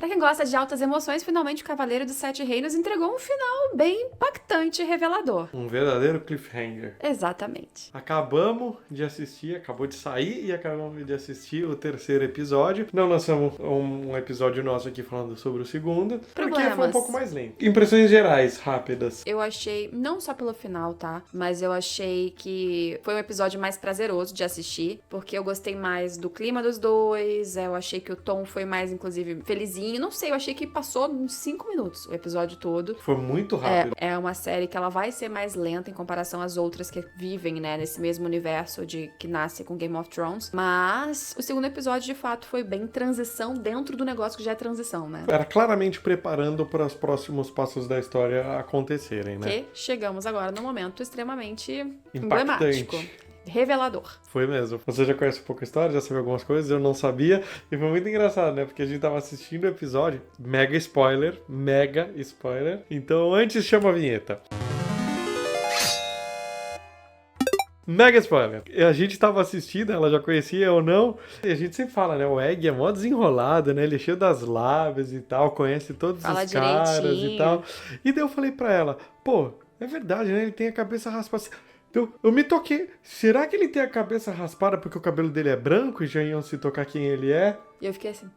Pra quem gosta de altas emoções, finalmente o Cavaleiro dos Sete Reinos entregou um final bem impactante e revelador. Um verdadeiro cliffhanger. Exatamente. Acabamos de assistir, acabou de sair e acabamos de assistir o terceiro episódio. Não lançamos um episódio nosso aqui falando sobre o segundo, porque foi um pouco mais lento. Impressões gerais, rápidas. Eu achei, não só pelo final, tá? Mas eu achei que foi um episódio mais prazeroso de assistir, porque eu gostei mais do clima dos dois, eu achei que o tom foi mais, inclusive, felizinho. Não sei, eu achei que passou uns 5 minutos o episódio todo. Foi muito rápido. É uma série que ela vai ser mais lenta em comparação às outras que vivem, né, nesse mesmo universo que nasce com Game of Thrones. Mas o segundo episódio, de fato, foi bem transição dentro do negócio que já é transição, né? Era claramente preparando para os próximos passos da história acontecerem, né? Que chegamos agora num momento extremamente impactante. emblemático. Revelador. Foi mesmo. Você já conhece um pouco a história, já sabia algumas coisas, eu não sabia. E foi muito engraçado, né? Porque a gente tava assistindo o episódio, mega spoiler. Então, antes, chama a vinheta. Mega spoiler. A gente tava assistindo, ela já conhecia ou não. E a gente sempre fala, né? O Egg é mó desenrolado, né? Ele é cheio das lábias e tal, conhece todos Fala os caras direitinho. e tal. E daí eu falei pra ela, pô, é verdade, né? Ele tem a cabeça raspada. Então, eu me toquei. Será que ele tem a cabeça raspada porque o cabelo dele é branco e já iam se tocar quem ele é? E eu fiquei assim.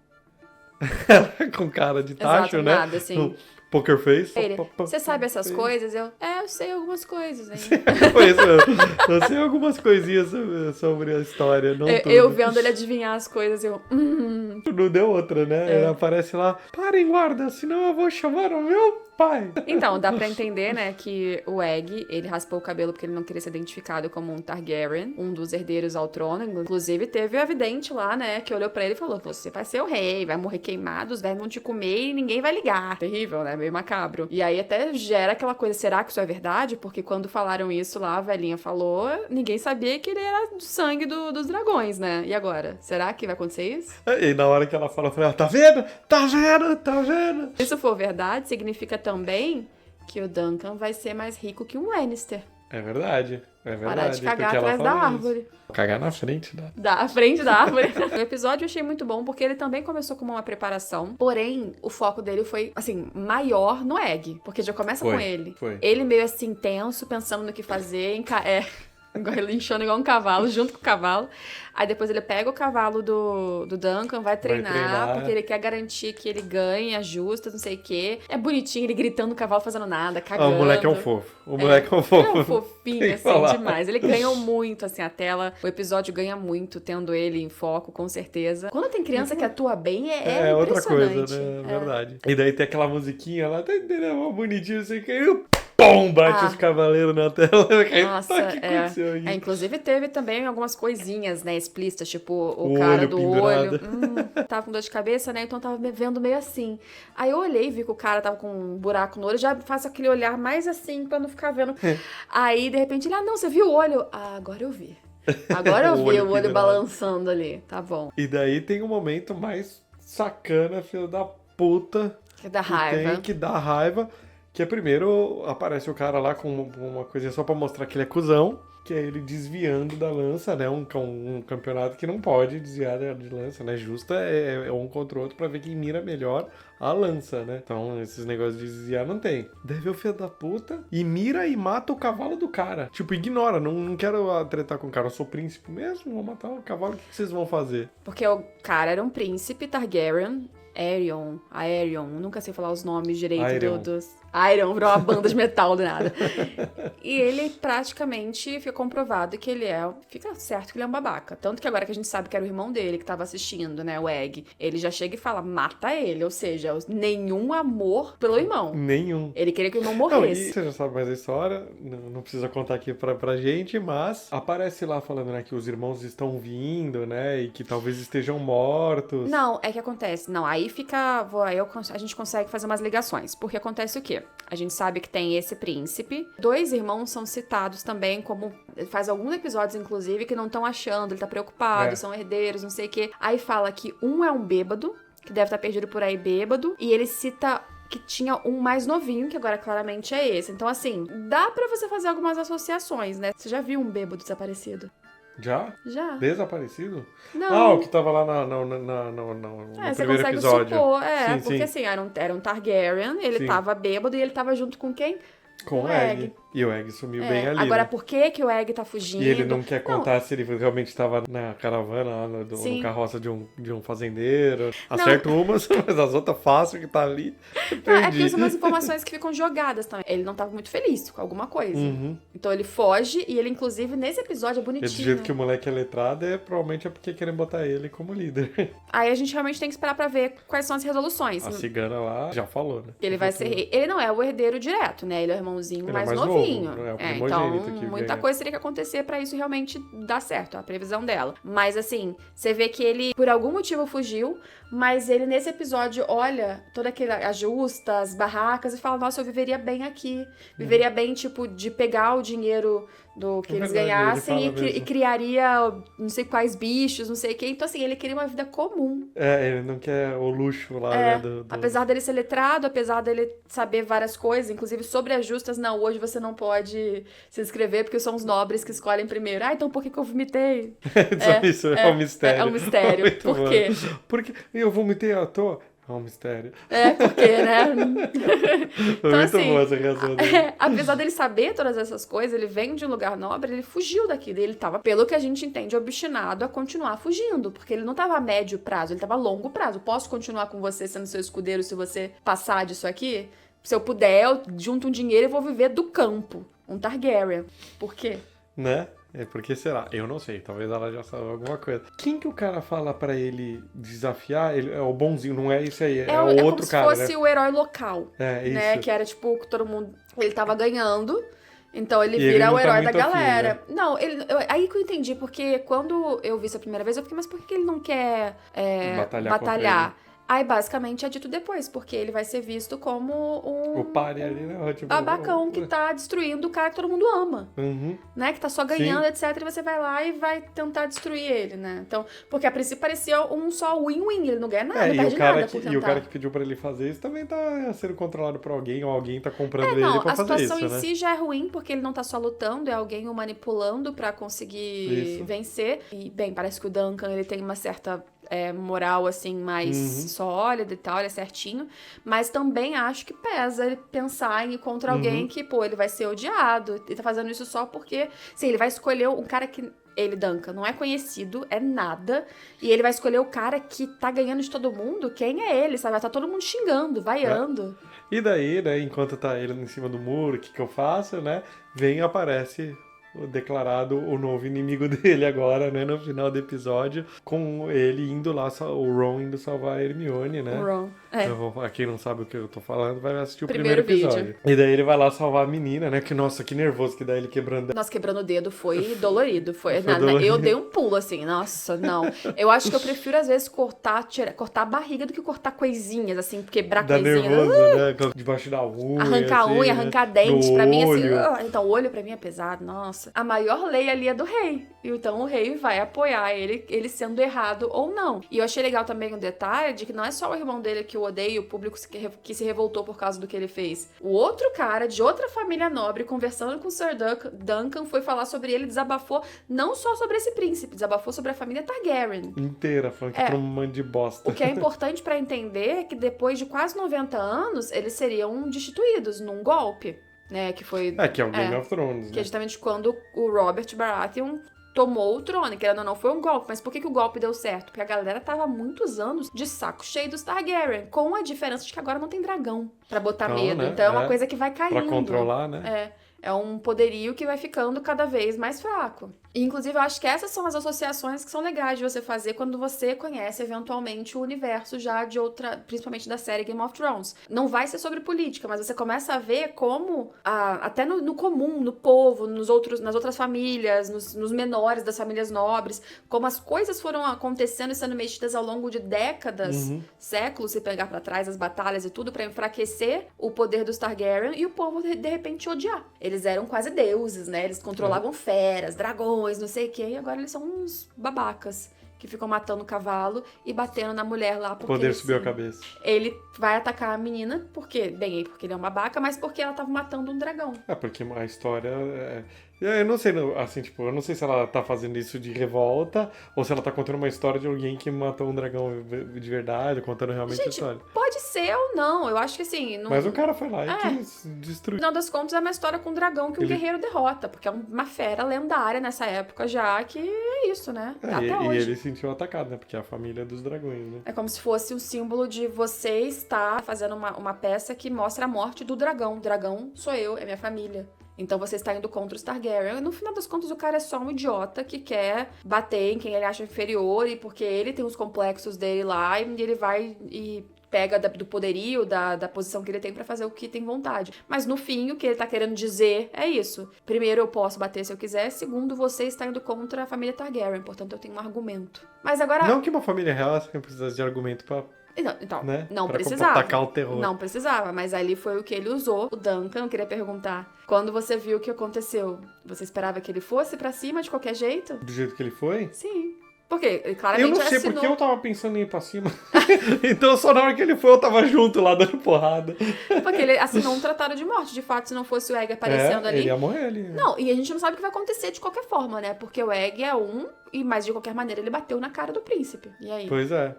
Com cara de tacho, Exato, né? nada, assim. Poker face. Ele, você sabe essas coisas? Eu sei algumas coisas, hein? Pois é, eu sei algumas coisinhas sobre a história, não tudo. Eu vendo ele adivinhar as coisas, eu... Não deu outra, né? Ele aparece lá, parem, guarda, senão eu vou chamar o meu pai. Então, dá pra entender, né, que o Egg, ele raspou o cabelo porque ele não queria ser identificado como um Targaryen, um dos herdeiros ao trono. Inclusive, teve o evidente lá, né, que olhou pra ele e falou, você vai ser o rei, vai morrer queimado, os velhos vão te comer e ninguém vai ligar. Terrível, né? Meio macabro. E aí até gera aquela coisa, será que isso é verdade? Porque quando falaram isso lá, a velhinha falou, ninguém sabia que ele era do sangue dos dragões, né? E agora? Será que vai acontecer isso? E na hora que ela fala, eu falei, tá vendo? Tá vendo? Tá vendo? Se isso for verdade, significa também que o Duncan vai ser mais rico que um Lannister. É verdade. Parar de cagar atrás da árvore. Isso. Cagar na frente, né? Da frente da árvore. O episódio eu achei muito bom, porque ele também começou como uma preparação. Porém, o foco dele foi, assim, maior no Egg. Porque já começa com ele. Ele meio assim, tenso, pensando no que fazer. Ele inchando igual um cavalo, junto com o cavalo. Aí depois ele pega o cavalo do Duncan, vai treinar, porque ele quer garantir que ele ganha, justas, não sei o quê. É bonitinho, ele gritando no cavalo, fazendo nada, cagando. O moleque é um fofo. O moleque é um fofo. Ele é um fofinho, assim, demais. Ele ganhou muito, assim, a tela. O episódio ganha muito, tendo ele em foco, com certeza. Quando tem criança que atua bem, é outra coisa, né? É verdade. E daí tem aquela musiquinha lá, tá entendendo? Bonitinho, assim, que... Pum! Bate os cavaleiros na tela. Nossa, inclusive teve também algumas coisinhas, né, explícitas, tipo o cara do olho. Tava com dor de cabeça, né, então tava me vendo meio assim. Aí eu olhei e vi que o cara tava com um buraco no olho, já faço aquele olhar mais assim, pra não ficar vendo. Aí, de repente, ele, não, você viu o olho? Agora eu vi. Agora eu vi o olho balançando ali, tá bom. E daí tem um momento mais sacana, filho da puta. Que dá raiva. Que dá raiva. Que é primeiro aparece o cara lá com uma coisinha só pra mostrar que ele é cuzão, que é ele desviando da lança, né? Um campeonato que não pode desviar de lança, né? Justa é um contra o outro pra ver quem mira melhor a lança, né? Então esses negócios de desviar não tem. Deve o filho da puta e mira e mata o cavalo do cara. Tipo, ignora, não quero tretar com o cara, eu sou príncipe mesmo, vou matar o cavalo, o que vocês vão fazer? Porque o cara era um príncipe Targaryen, Aerion, nunca sei falar os nomes direito dos... Iron, virou uma banda de metal do nada. E ele praticamente fica comprovado que ele fica certo que ele é um babaca. Tanto que agora que a gente sabe que era o irmão dele que tava assistindo, né, o Egg, ele já chega e fala, mata ele, ou seja, nenhum amor pelo irmão. Nenhum. Ele queria que o irmão morresse. Você já sabe mais a história, não precisa contar aqui pra gente, mas aparece lá falando, né, que os irmãos estão vindo, né, e que talvez estejam mortos. Não, é que acontece. Não, aí fica... a gente consegue fazer umas ligações. Porque acontece o quê? A gente sabe que tem esse príncipe. 2 irmãos são citados também como... Faz alguns episódios, inclusive, que não estão achando. Ele tá preocupado, são herdeiros, não sei o quê. Aí fala que um é um bêbado, que deve estar perdido por aí bêbado. E ele cita... que tinha um mais novinho, que agora claramente é esse. Então, assim, dá pra você fazer algumas associações, né? Você já viu um bêbado desaparecido? Já? Já. Desaparecido? Não. Ah, o que tava lá no Você primeiro consegue episódio. supor. Sim, Porque sim. assim, era um Targaryen, ele Sim. tava bêbado e ele tava junto com quem? Com o o Egg. E o Egg sumiu bem ali, Agora, né? por que o Egg tá fugindo? E ele não quer contar se ele realmente estava na caravana, lá no Sim. carroça de um fazendeiro. Não. Acerta umas, mas as outras fácil que tá ali. Não, é porque Perdi. são umas informações que ficam jogadas também. Ele não tava muito feliz com alguma coisa. Uhum. Então ele foge e ele, inclusive, nesse episódio é E bonitinho. do jeito que o moleque é letrado, provavelmente é porque querem botar ele como líder. Aí a gente realmente tem que esperar pra ver quais são as resoluções. A cigana lá já falou, né? Ele vai ser rei. Ele não é o herdeiro direto, né? Ele é o irmãozinho Ele é mais mais novinho. novo, é o Então, primogênito que muita ganha. coisa teria que acontecer pra isso realmente dar certo, a previsão dela. Mas assim, você vê que ele, por algum motivo, fugiu, mas ele nesse episódio olha toda aquela as justas, as barracas e fala: nossa, eu viveria bem aqui. Viveria bem, tipo, de pegar o dinheiro do que É eles verdade, ganhassem ele fala e mesmo. criaria não sei quais bichos, não sei o quê. Então, assim, ele queria uma vida comum. Ele não quer o luxo lá, né? Apesar dele ser letrado, apesar dele saber várias coisas, inclusive sobre as justas, não, hoje você não pode se inscrever porque são os nobres que escolhem primeiro. Ah, então por que eu vomitei? Isso é um mistério. É um mistério. Muito Por bom. quê? Porque eu vomitei à toa. É um mistério. Por quê, né? Foi Então, muito assim, boa essa reação dele. apesar dele saber todas essas coisas, ele vem de um lugar nobre, ele fugiu daqui. Ele tava, pelo que a gente entende, obstinado a continuar fugindo, porque ele não tava a médio prazo, ele tava a longo prazo. Posso continuar com você sendo seu escudeiro se você passar disso aqui? Se eu puder, eu junto um dinheiro e vou viver do campo. Um Targaryen. Por quê? Né? Porque será? Eu não sei. Talvez ela já saiba alguma coisa. Quem que o cara fala pra ele desafiar? Ele é o bonzinho, não é esse aí. É o outro como cara, se fosse né? o herói local. É, isso. Né? Que era tipo, que todo mundo... Ele tava ganhando... Então ele E vira ele não o tá herói da muito afim, galera. né? Não, aí que eu entendi, porque quando eu vi isso a primeira vez, eu fiquei, mas por que ele não quer Batalhar Aí basicamente é dito depois, porque ele vai ser visto como O pare ali, né? Tipo, babacão que tá destruindo o cara que todo mundo ama, Uhum. né? Que tá só ganhando, Sim. etc. E você vai lá e vai tentar destruir ele, né? Então, porque a princípio parecia um só win-win, ele não ganha nada, não perde nada por tentar. E o cara que pediu pra ele fazer isso também tá sendo controlado por alguém, ou alguém tá comprando ele pra a fazer situação isso, em né? si já é ruim, porque ele não tá só lutando, é alguém o manipulando pra conseguir Isso. vencer. E, bem, parece que o Duncan, ele tem uma certa moral, assim, mais Uhum. sólida e tal, ele é certinho. Mas também acho que pesa ele pensar em ir contra alguém Uhum. que, pô, ele vai ser odiado. Ele tá fazendo isso só porque, sim, ele vai escolher um cara que... Ele, Duncan, não é conhecido, é nada. E ele vai escolher o cara que tá ganhando de todo mundo. Quem é ele, sabe? Vai tá todo mundo xingando, vaiando. E daí, né, enquanto tá ele em cima do muro, o que eu faço, né? Vem e aparece declarado o novo inimigo dele agora, né? No final do episódio, com ele indo lá, o Ron indo salvar a Hermione, né? O Ron. É. Então, quem não sabe o que eu tô falando, vai assistir o Primeiro primeiro episódio. vídeo. E daí ele vai lá salvar a menina, né? Que, nossa, que nervoso que dá ele quebrando. Nossa, quebrando o dedo foi dolorido. Foi dolorido. Eu dei um pulo, assim. Nossa, não. Eu acho que eu prefiro, às vezes, cortar a barriga do que cortar coisinhas, assim, quebrar Dá coisinhas. nervoso, né? Debaixo da unha. Arrancar assim, unha, né? arrancar dente, No pra mim, olho. assim... Então, o olho pra mim é pesado, nossa. A maior lei ali é do rei. Então, o rei vai apoiar ele sendo errado ou não. E eu achei legal também um detalhe de que não é só o irmão dele que o odeia e o público que se revoltou por causa do que ele fez. O outro cara, de outra família nobre, conversando com o Sir Duncan, foi falar sobre ele, desabafou não só sobre esse príncipe, desabafou sobre a família Targaryen. Inteira, falando que é um monte de bosta. O que é importante pra entender é que depois de quase 90 anos, eles seriam destituídos num golpe, né? Que foi... que é o Game of Thrones, Que né? é justamente quando o Robert Baratheon tomou o trono, que não foi um golpe. Mas por que o golpe deu certo? Porque a galera tava há muitos anos de saco cheio dos Targaryen, com a diferença de que agora não tem dragão pra botar Então, medo. né? Então é uma coisa que vai caindo. Pra controlar, né? É um poderio que vai ficando cada vez mais fraco. E, inclusive, eu acho que essas são as associações que são legais de você fazer quando você conhece, eventualmente, o universo já de outra... Principalmente da série Game of Thrones. Não vai ser sobre política, mas você começa a ver como, até no comum, no povo, nas outras famílias, nos menores das famílias nobres, como as coisas foram acontecendo e sendo mexidas ao longo de décadas, séculos, se pegar pra trás, as batalhas e tudo, pra enfraquecer o poder dos Targaryen e o povo, de repente, odiar. Eles eram quase deuses, né? Eles controlavam feras, dragões, não sei o quê. E agora eles são uns babacas que ficam matando o cavalo e batendo na mulher lá. O poder subiu a cabeça. Ele vai atacar a menina, porque ele é um babaca, mas porque ela tava matando um dragão. Porque a história Eu não sei, assim, tipo, eu não sei se ela tá fazendo isso de revolta ou se ela tá contando uma história de alguém que matou um dragão de verdade, contando realmente a Gente, história. pode ser ou não. Eu acho que assim. Não... Mas o cara foi lá e É. quis destruir. No final das contas, é uma história com um dragão que um guerreiro derrota, porque é uma fera lendária nessa época já, que é isso, né? Até E hoje. ele se sentiu atacado, né? Porque é a família dos dragões, né? É como se fosse um símbolo de você estar fazendo uma peça que mostra a morte do dragão. O dragão sou eu, é minha família. Então você está indo contra os Targaryen. E no final das contas, o cara é só um idiota que quer bater em quem ele acha inferior, e porque ele tem os complexos dele lá, e ele vai e pega do poderio, da posição que ele tem pra fazer o que tem vontade. Mas no fim, o que ele tá querendo dizer é isso. Primeiro, eu posso bater se eu quiser. Segundo, você está indo contra a família Targaryen. Portanto, eu tenho um argumento. Mas agora... Não que uma família real sempre precisasse de argumento pra... Então, né? não pra precisava. atacar o terror. Não precisava, mas ali foi o que ele usou. O Duncan, eu queria perguntar, quando você viu o que aconteceu, você esperava que ele fosse pra cima de qualquer jeito? Do jeito que ele foi? Sim. Porque ele claramente Eu não sei assinou... porque eu tava pensando em ir pra cima. Então só na hora que ele foi eu tava junto lá dando porrada. Porque ele assinou um tratado de morte. De fato, se não fosse o Egg aparecendo ali... Ele ia morrer ali. Não, e a gente não sabe o que vai acontecer de qualquer forma, né? Porque o Egg é mas de qualquer maneira ele bateu na cara do príncipe. E aí? Pois é.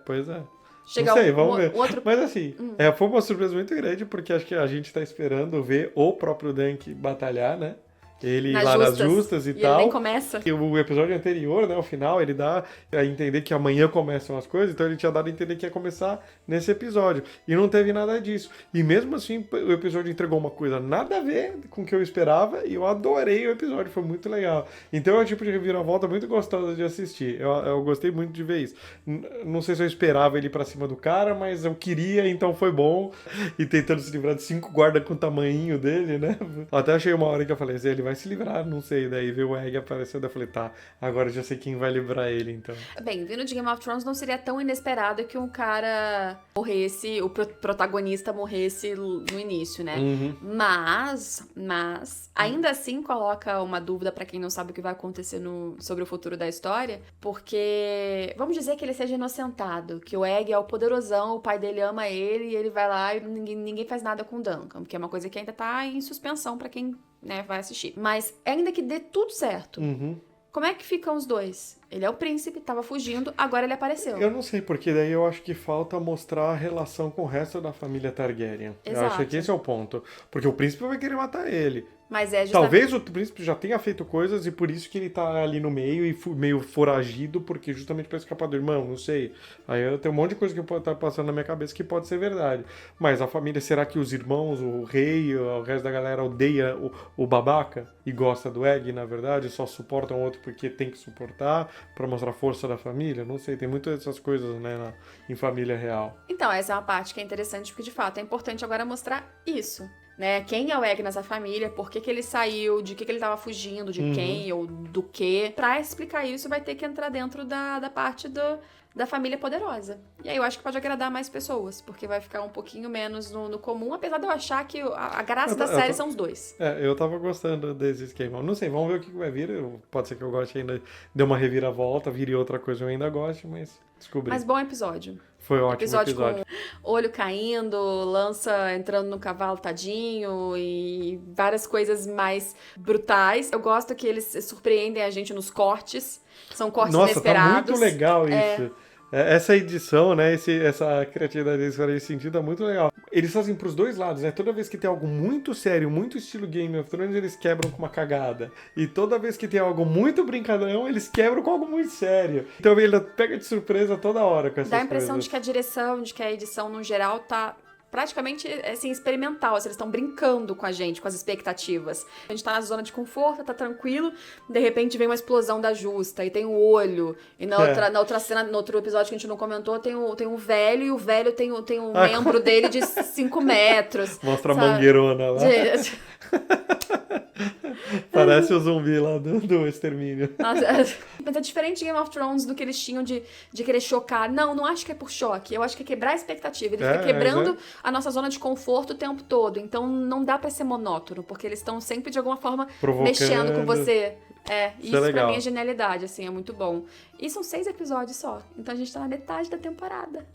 Chega não sei, vamos ver. outro... Mas assim, foi uma surpresa muito grande, porque acho que a gente tá esperando ver o próprio Dunk batalhar, né? Ele lá nas justas e tal. Ele nem começa. E o episódio anterior, né, o final, ele dá a entender que amanhã começam as coisas, então ele tinha dado a entender que ia começar nesse episódio. E não teve nada disso. E mesmo assim, o episódio entregou uma coisa nada a ver com o que eu esperava, e eu adorei o episódio, foi muito legal. Então é um tipo de reviravolta muito gostosa de assistir. Eu gostei muito de ver isso. Não sei se eu esperava ele ir pra cima do cara, mas eu queria, então foi bom. E tentando se livrar de 5 guardas com o tamanhinho dele, né? Até achei uma hora que eu falei assim, ele vai se livrar, não sei. Daí veio o Egg aparecendo, eu falei, tá, agora eu já sei quem vai livrar ele, então. Bem, vindo de Game of Thrones, não seria tão inesperado que um cara morresse, o protagonista morresse no início, né? Uhum. Mas, ainda assim coloca uma dúvida pra quem não sabe o que vai acontecer sobre o futuro da história, porque vamos dizer que ele seja inocentado, que o Egg é o poderosão, o pai dele ama ele, e ele vai lá e ninguém faz nada com o Duncan, que é uma coisa que ainda tá em suspensão pra quem, né, vai assistir. Mas ainda que dê tudo certo, como é que ficam os dois? Ele é o príncipe, tava fugindo, agora ele apareceu. Eu não sei, porque daí eu acho que falta mostrar a relação com o resto da família Targaryen. Exato. Eu acho que esse é o ponto. Porque o príncipe vai querer matar ele. Mas é justamente... Talvez o príncipe já tenha feito coisas e por isso que ele tá ali no meio e meio foragido, porque justamente pra escapar do irmão, não sei. Aí eu tenho um monte de coisa que pode estar passando na minha cabeça que pode ser verdade. Mas a família, será que os irmãos, o rei, o resto da galera odeia o babaca e gosta do Egg, na verdade, só suportam o outro porque tem que suportar pra mostrar a força da família? Não sei, tem muitas dessas coisas, né, em família real. Então, essa é uma parte que é interessante, porque de fato é importante agora mostrar isso. Né? Quem é o Egg nessa família, por que ele saiu, de que ele tava fugindo, de quem ou do quê. Pra explicar isso, vai ter que entrar dentro da parte da família poderosa. E aí eu acho que pode agradar mais pessoas, porque vai ficar um pouquinho menos no comum, apesar de eu achar que a graça da série são os dois. Eu tava gostando desse esquema. Não sei, vamos ver o que vai vir. Pode ser que eu goste ainda, dê uma reviravolta, vire outra coisa eu ainda goste, mas descobri. Mas bom episódio. Foi um ótimo episódio. Com olho caindo, lança entrando no cavalo tadinho e várias coisas mais brutais. Eu gosto que eles surpreendem a gente nos cortes. São cortes inesperados. Tá muito legal isso. Essa edição, né, essa criatividade deles faz esse sentido, é muito legal. Eles fazem pros dois lados, né? Toda vez que tem algo muito sério, muito estilo Game of Thrones, eles quebram com uma cagada. E toda vez que tem algo muito brincalhão, eles quebram com algo muito sério. Então ele pega de surpresa toda hora com essas coisas. Dá a impressão de que a direção, de que a edição, no geral, tá praticamente, assim, experimental. Assim, eles estão brincando com a gente, com as expectativas. A gente tá na zona de conforto, tá tranquilo, de repente vem uma explosão da justa, e tem um olho, e na outra cena, no outro episódio que a gente não comentou, tem um velho, e o velho tem um membro dele de 5 metros. Mostra sabe? A mangueirona lá. Parece o zumbi lá do extermínio. Nossa, mas é diferente de Game of Thrones do que eles tinham de querer chocar. Não acho que é por choque. Eu acho que é quebrar a expectativa. Ele fica quebrando a nossa zona de conforto o tempo todo. Então não dá pra ser monótono, porque eles estão sempre de alguma forma mexendo com você. Isso pra mim é genialidade, assim, é muito bom. E são 6 episódios só. Então a gente tá na metade da temporada.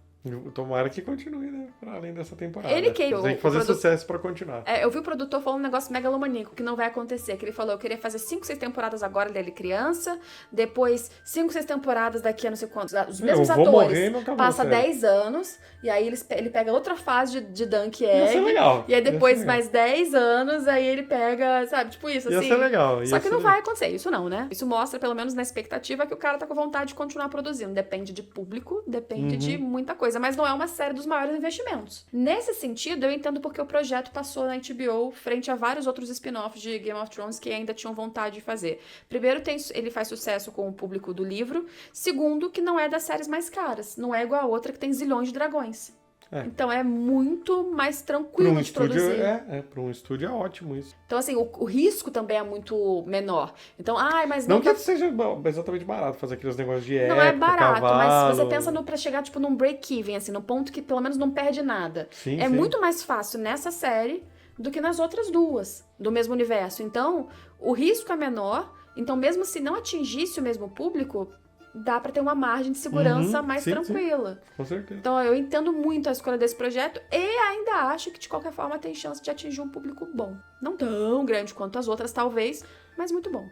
Tomara que continue, né? Pra além dessa temporada. Ele que... Tem que fazer sucesso pra continuar. Eu vi o produtor falando um negócio megalomaníaco que não vai acontecer. Que ele falou, eu queria fazer 5, 6 temporadas agora dele criança, depois 5, 6 temporadas daqui a não sei quantos. Os mesmos atores. Passa 10 anos, e aí ele pega outra fase de Dunk Egg. Ia ser legal. E aí depois mais 10 anos, aí ele pega, sabe? Tipo isso, assim. Ia ser legal. Só que não vai acontecer, isso não, né? Isso mostra, pelo menos na expectativa, que o cara tá com vontade de continuar produzindo. Depende de público, depende de muita coisa. Mas não é uma série dos maiores investimentos. Nesse sentido, eu entendo porque o projeto passou na HBO frente a vários outros spin-offs de Game of Thrones que ainda tinham vontade de fazer. Primeiro, ele faz sucesso com o público do livro. Segundo, que não é das séries mais caras. Não é igual a outra que tem zilhões de dragões. Então é muito mais tranquilo de produzir. Para um estúdio é ótimo isso. Então, assim, o risco também é muito menor. Então, mas não que seja exatamente barato fazer aqueles negócios de época, não é barato, cavalo. Mas você pensa pra chegar, tipo, num break-even, assim, num ponto que pelo menos não perde nada. Sim, muito mais fácil nessa série do que nas outras duas, do mesmo universo. Então, o risco é menor. Então, mesmo se não atingisse o mesmo público, dá pra ter uma margem de segurança mais tranquila. Com certeza. Então, eu entendo muito a escolha desse projeto e ainda acho que, de qualquer forma, tem chance de atingir um público bom. Não tão grande quanto as outras, talvez, mas muito bom.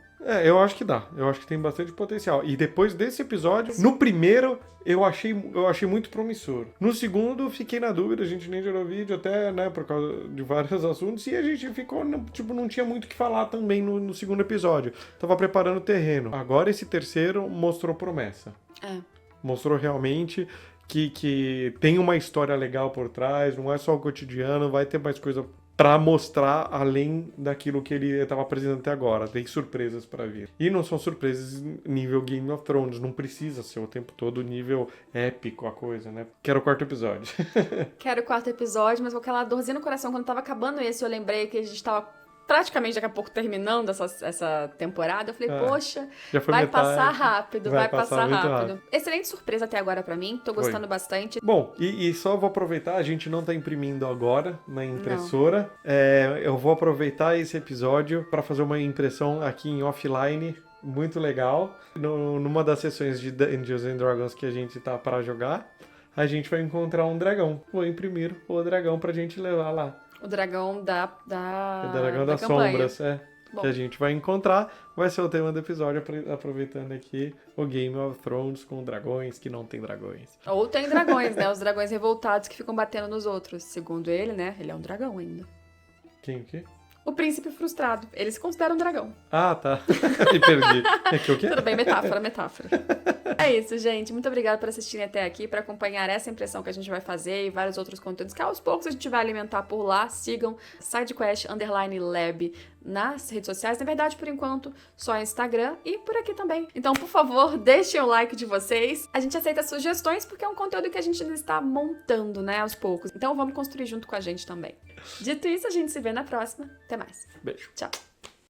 Eu acho que dá. Eu acho que tem bastante potencial. E depois desse episódio, no primeiro, eu achei muito promissor. No segundo, fiquei na dúvida, a gente nem gerou vídeo até, né, por causa de vários assuntos, e a gente ficou, tipo, não tinha muito o que falar também no segundo episódio. Tava preparando o terreno. Agora esse terceiro mostrou promessa. Mostrou realmente que tem uma história legal por trás, não é só o cotidiano, vai ter mais coisa pra mostrar além daquilo que ele estava apresentando até agora. Tem surpresas pra vir. E não são surpresas nível Game of Thrones. Não precisa ser o tempo todo nível épico a coisa, né? Quero o 4º episódio. Quero o 4º episódio, mas com aquela dorzinha no coração. Quando tava acabando esse, eu lembrei que a gente tava praticamente daqui a pouco terminando essa temporada. Eu falei, poxa, vai passar rápido, vai passar rápido. Excelente surpresa até agora pra mim, tô gostando bastante. Bom, e só vou aproveitar, a gente não tá imprimindo agora na impressora. Eu vou aproveitar esse episódio pra fazer uma impressão aqui em offline, muito legal. Numa das sessões de Dungeons and Dragons que a gente tá pra jogar, a gente vai encontrar um dragão. Vou imprimir o dragão pra gente levar lá. O dragão da dragão das sombras, que a gente vai encontrar. Vai ser o tema do episódio, aproveitando aqui o Game of Thrones com dragões que não tem dragões. Ou tem dragões, né? Os dragões revoltados que ficam batendo nos outros. Segundo ele, né? Ele é um dragão ainda. Quem o quê? O príncipe frustrado. Ele se considera um dragão. Ah, tá. Me perdi. O quê? Tudo bem, metáfora. É isso, gente. Muito obrigada por assistirem até aqui, por acompanhar essa impressão que a gente vai fazer e vários outros conteúdos que aos poucos a gente vai alimentar por lá. Sigam SideQuest_Lab nas redes sociais. Na verdade, por enquanto, só Instagram e por aqui também. Então, por favor, deixem o like de vocês. A gente aceita sugestões porque é um conteúdo que a gente ainda está montando, né, aos poucos. Então, vamos construir junto com a gente também. Dito isso, a gente se vê na próxima. Até mais. Beijo. Tchau.